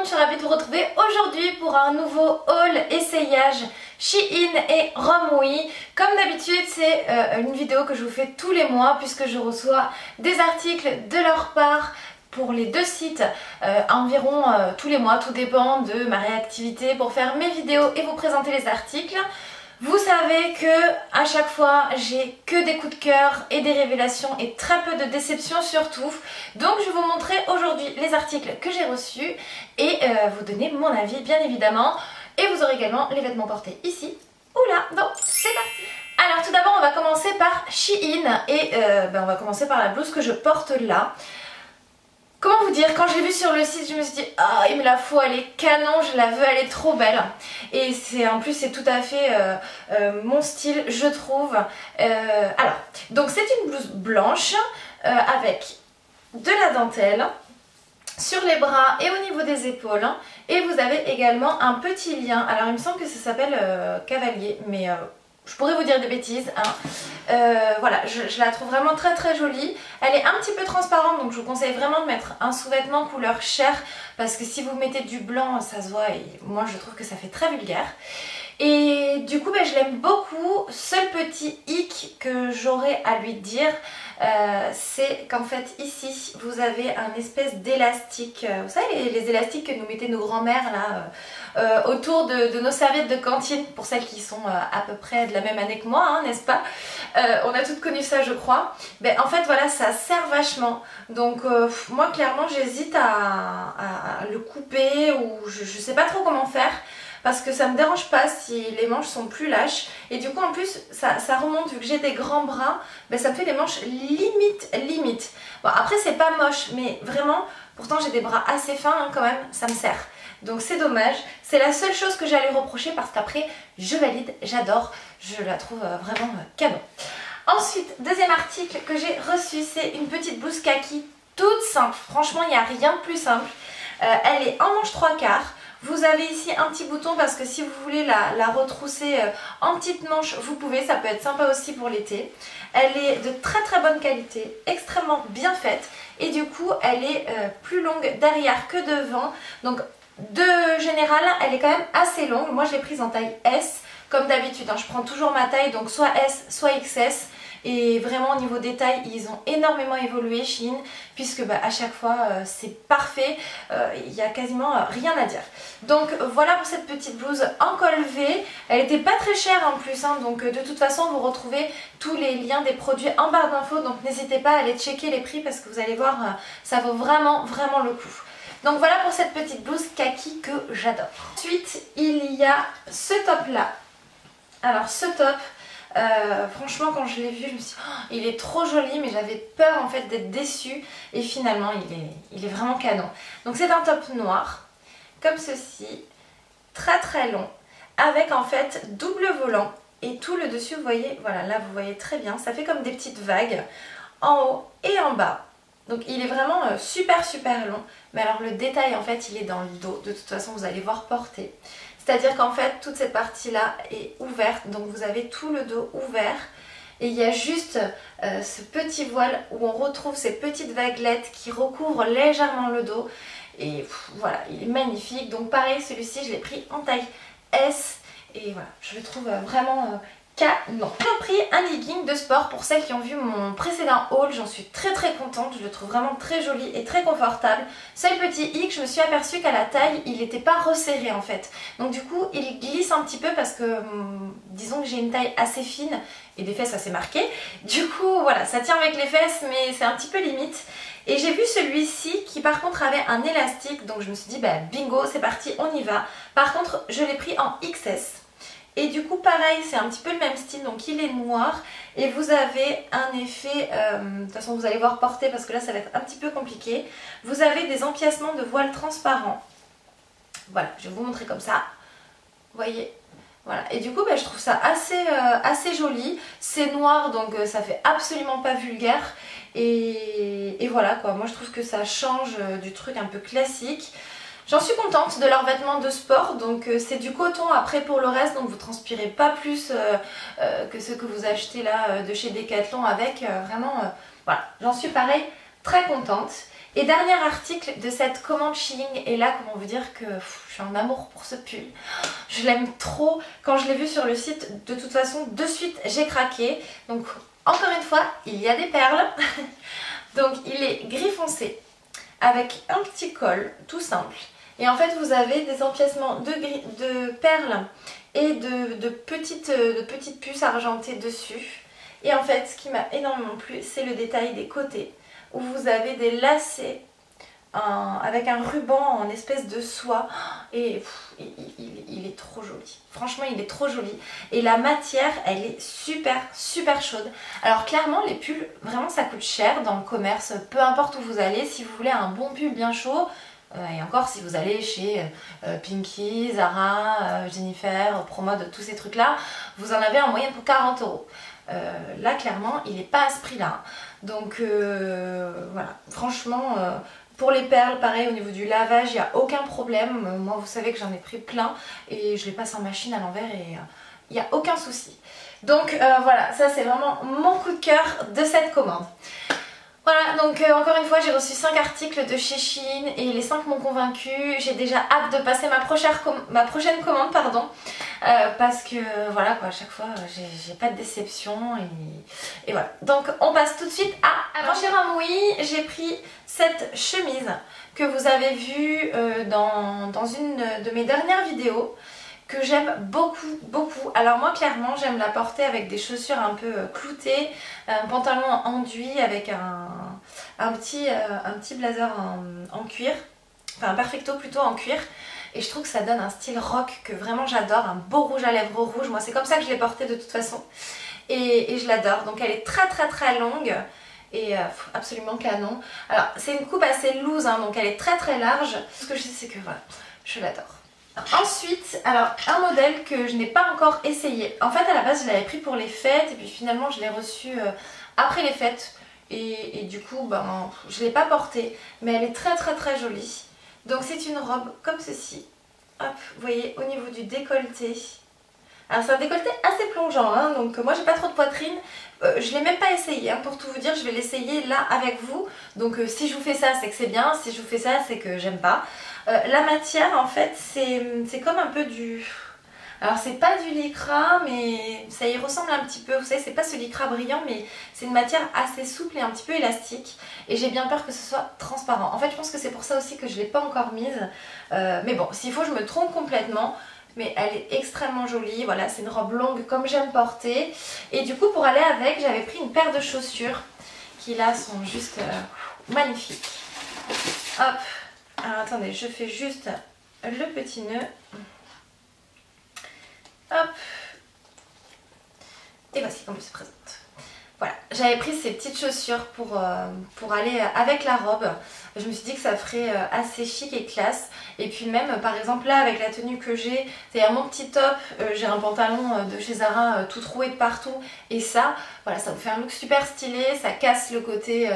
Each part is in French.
monde, je suis ravie de vous retrouver aujourd'hui pour un nouveau haul essayage Shein et Romwe. Comme d'habitude, c'est une vidéo que je vous fais tous les mois puisque je reçois des articles de leur part pour les deux sites environ tous les mois. Tout dépend de ma réactivité pour faire mes vidéos et vous présenter les articles. Vous savez que à chaque fois j'ai que des coups de cœur et des révélations et très peu de déceptions surtout. Donc je vais vous montrer aujourd'hui les articles que j'ai reçus et vous donner mon avis bien évidemment. Et vous aurez également les vêtements portés ici ou là. Donc c'est parti. Alors tout d'abord on va commencer par Shein et on va commencer par la blouse que je porte là. Comment vous dire, quand je l'ai vue sur le site, je me suis dit ah il me la faut, elle est canon, je la veux, elle est trop belle. Et en plus c'est tout à fait mon style, je trouve. Alors, donc c'est une blouse blanche avec de la dentelle sur les bras et au niveau des épaules. Et vous avez également un petit lien. Alors il me semble que ça s'appelle cavalier, mais je pourrais vous dire des bêtises, hein. Voilà, je la trouve vraiment très très jolie. Elle est un petit peu transparente, donc je vous conseille vraiment de mettre un sous-vêtement couleur chair parce que si vous mettez du blanc, ça se voit et moi je trouve que ça fait très vulgaire. Et du coup, je l'aime beaucoup. Seul petit hic que j'aurais à lui dire, c'est qu'en fait ici vous avez un espèce d'élastique. Vous savez les élastiques que nous mettaient nos grands-mères là autour de nos serviettes de cantine, pour celles qui sont à peu près de la même année que moi, hein, n'est-ce pas? On a toutes connu ça je crois. En fait voilà, ça sert vachement. Donc moi clairement j'hésite à le couper ou je sais pas trop comment faire. Parce que ça me dérange pas si les manches sont plus lâches. Et du coup en plus ça remonte, vu que j'ai des grands bras, ça me fait des manches limite. Bon après c'est pas moche, mais vraiment, pourtant j'ai des bras assez fins hein, quand même, ça me sert. Donc c'est dommage, c'est la seule chose que j'allais reprocher parce qu'après je valide, j'adore, je la trouve vraiment canon. Ensuite, deuxième article que j'ai reçu, c'est une petite blouse kaki toute simple. Franchement il n'y a rien de plus simple. Elle est en manche 3/4. Vous avez ici un petit bouton parce que si vous voulez la retrousser en petites manches, vous pouvez, ça peut être sympa aussi pour l'été. Elle est de très très bonne qualité, extrêmement bien faite et du coup elle est plus longue derrière que devant. Donc de général, elle est quand même assez longue. Moi je l'ai prise en taille S comme d'habitude, hein. Je prends toujours ma taille, donc soit S soit XS. Et vraiment au niveau des tailles, ils ont énormément évolué Shein, puisque à chaque fois c'est parfait, il n'y a quasiment rien à dire. Donc voilà pour cette petite blouse en col V. Elle n'était pas très chère en plus, hein, donc de toute façon vous retrouvez tous les liens des produits en barre d'infos, donc n'hésitez pas à aller checker les prix parce que vous allez voir, ça vaut vraiment le coup. Donc voilà pour cette petite blouse kaki que j'adore. Ensuite il y a ce top là. Alors ce top, franchement quand je l'ai vu je me suis dit oh, il est trop joli, mais j'avais peur en fait d'être déçue et finalement il est vraiment canon. Donc c'est un top noir comme ceci, très très long, avec en fait double volant et tout le dessus vous voyez, voilà là vous voyez très bien, ça fait comme des petites vagues en haut et en bas. Donc il est vraiment super long, mais alors le détail en fait il est dans le dos, de toute façon vous allez voir porter. C'est-à-dire qu'en fait toute cette partie là est ouverte, donc vous avez tout le dos ouvert et il y a juste ce petit voile où on retrouve ces petites vaguelettes qui recouvrent légèrement le dos et voilà, il est magnifique. Donc pareil, celui-ci je l'ai pris en taille S et voilà, je le trouve vraiment canon. J'ai pris un legging de sport pour celles qui ont vu mon précédent haul, j'en suis très contente, je le trouve vraiment très joli et très confortable. Seul petit hic, je me suis aperçue qu'à la taille il n'était pas resserré en fait, donc du coup il glisse un petit peu parce que disons que j'ai une taille assez fine et des fesses assez marquées, du coup voilà ça tient avec les fesses mais c'est un petit peu limite. Et j'ai vu celui-ci qui par contre avait un élastique, donc je me suis dit bingo c'est parti on y va. Par contre je l'ai pris en XS. Et du coup pareil, c'est un petit peu le même style, donc il est noir et vous avez un effet, de toute façon vous allez voir porter parce que là ça va être un petit peu compliqué. Vous avez des empiècements de voile transparent. Voilà, je vais vous montrer comme ça. Vous voyez, voilà. Et du coup je trouve ça assez joli. C'est noir donc ça fait absolument pas vulgaire. Et voilà quoi, moi je trouve que ça change du truc un peu classique. J'en suis contente de leurs vêtements de sport, donc c'est du coton après pour le reste, donc vous transpirez pas plus que ce que vous achetez là de chez Decathlon avec, vraiment, voilà, j'en suis pareil très contente. Et dernier article de cette commande Shein, et là comment vous dire que je suis en amour pour ce pull. Je l'aime trop, quand je l'ai vu sur le site, de toute façon de suite j'ai craqué. Donc encore une fois, il y a des perles. Donc il est gris foncé avec un petit col tout simple. Et en fait vous avez des empiècements de perles et de petites puces argentées dessus. Et en fait ce qui m'a énormément plu, c'est le détail des côtés où vous avez des lacets avec un ruban en espèce de soie. Et il est trop joli. Franchement il est trop joli. Et la matière elle est super chaude. Alors clairement les pulls vraiment ça coûte cher dans le commerce. Peu importe où vous allez, si vous voulez un bon pull bien chaud. Et encore si vous allez chez Pinky, Zara, Jennifer, Promode, tous ces trucs là, vous en avez en moyenne pour 40 €. Là clairement il n'est pas à ce prix là. Donc voilà, franchement pour les perles pareil au niveau du lavage il n'y a aucun problème. Moi vous savez que j'en ai pris plein et je les passe en machine à l'envers et il n'y a aucun souci. Donc voilà, ça c'est vraiment mon coup de cœur de cette commande. Voilà, donc encore une fois j'ai reçu 5 articles de chez Shein et les 5 m'ont convaincue. J'ai déjà hâte de passer ma prochaine commande pardon, parce que voilà quoi, à chaque fois j'ai pas de déception et voilà. Donc on passe tout de suite à... Alors chez Ramoui j'ai pris cette chemise que vous avez vue dans une de mes dernières vidéos, que j'aime beaucoup. Alors moi clairement j'aime la porter avec des chaussures un peu cloutées, un pantalon enduit avec un petit blazer en cuir, enfin un perfecto plutôt en cuir. Et je trouve que ça donne un style rock que vraiment j'adore, un beau rouge à lèvres rouge. Moi c'est comme ça que je l'ai porté de toute façon et je l'adore. Donc elle est très longue et absolument canon. Alors c'est une coupe assez loose hein, donc elle est très large. Ce que je sais c'est que voilà, je l'adore. Ensuite, alors un modèle que je n'ai pas encore essayé. En fait à la base je l'avais pris pour les fêtes et puis finalement je l'ai reçu après les fêtes. Et du coup ben, je ne l'ai pas portée. Mais elle est très jolie. Donc c'est une robe comme ceci. Hop, vous voyez au niveau du décolleté. Alors c'est un décolleté assez plongeant hein, donc moi j'ai pas trop de poitrine. Je l'ai même pas essayé hein, pour tout vous dire, je vais l'essayer là avec vous. Donc si je vous fais ça c'est que c'est bien, si je vous fais ça c'est que j'aime pas. La matière en fait c'est comme un peu du... Alors c'est pas du lycra mais ça y ressemble un petit peu, vous savez c'est pas ce lycra brillant mais c'est une matière assez souple et un petit peu élastique. Et j'ai bien peur que ce soit transparent. En fait je pense que c'est pour ça aussi que je l'ai pas encore mise. Mais bon s'il faut je me trompe complètement. Mais elle est extrêmement jolie, voilà c'est une robe longue comme j'aime porter. Et du coup pour aller avec j'avais pris une paire de chaussures qui là sont juste magnifiques. Hop. Alors attendez, je fais juste le petit nœud. Hop. Et voici comment il se présente. Voilà, j'avais pris ces petites chaussures pour aller avec la robe. Je me suis dit que ça ferait assez chic et classe. Et puis même par exemple là avec la tenue que j'ai, c'est-à-dire mon petit top, j'ai un pantalon de chez Zara tout troué de partout. Et ça, voilà, ça vous fait un look super stylé, ça casse le côté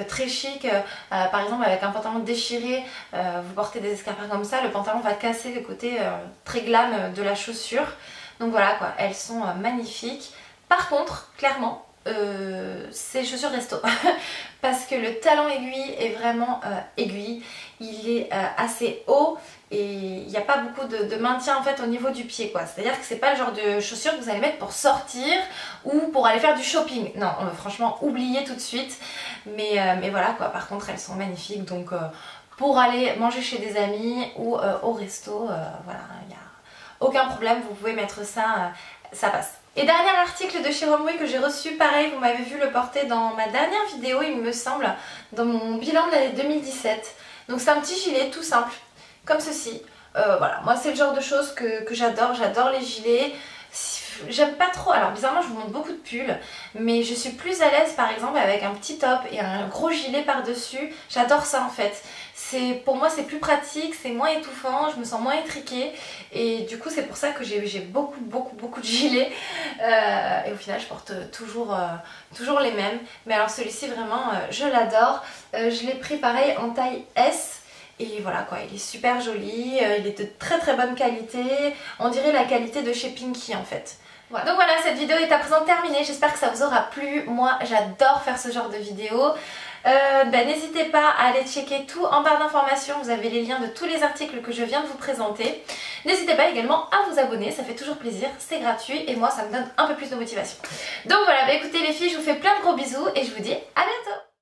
très chic. Par exemple avec un pantalon déchiré, vous portez des escarpins comme ça, le pantalon va casser le côté très glam de la chaussure. Donc voilà quoi, elles sont magnifiques. Par contre, clairement, c'est chaussures resto parce que le talon aiguille est vraiment aiguille, il est assez haut et il n'y a pas beaucoup de maintien en fait au niveau du pied quoi. C'est à dire que c'est pas le genre de chaussures que vous allez mettre pour sortir ou pour aller faire du shopping. Non, franchement oubliez tout de suite. Mais voilà quoi, par contre elles sont magnifiques donc pour aller manger chez des amis ou au resto, voilà, il n'y a aucun problème, vous pouvez mettre ça, ça passe. Et dernier article de chez Ramoui que j'ai reçu, pareil, vous m'avez vu le porter dans ma dernière vidéo, il me semble, dans mon bilan de l'année 2017. Donc c'est un petit gilet tout simple, comme ceci. Voilà, moi c'est le genre de choses que j'adore les gilets. J'aime pas trop, alors bizarrement je vous montre beaucoup de pulls, mais je suis plus à l'aise par exemple avec un petit top et un gros gilet par dessus. J'adore ça en fait. Pour moi c'est plus pratique, c'est moins étouffant, je me sens moins étriquée et du coup c'est pour ça que j'ai beaucoup de gilets et au final je porte toujours les mêmes. Mais alors celui-ci vraiment je l'adore, je l'ai pris pareil en taille S. Et voilà quoi, il est super joli, il est de très bonne qualité, on dirait la qualité de chez Pinky en fait. Voilà. Donc voilà, cette vidéo est à présent terminée, j'espère que ça vous aura plu. Moi j'adore faire ce genre de vidéo. N'hésitez pas à aller checker tout en barre d'informations, vous avez les liens de tous les articles que je viens de vous présenter. N'hésitez pas également à vous abonner, ça fait toujours plaisir, c'est gratuit et moi ça me donne un peu plus de motivation. Donc voilà, écoutez les filles, je vous fais plein de gros bisous et je vous dis à bientôt.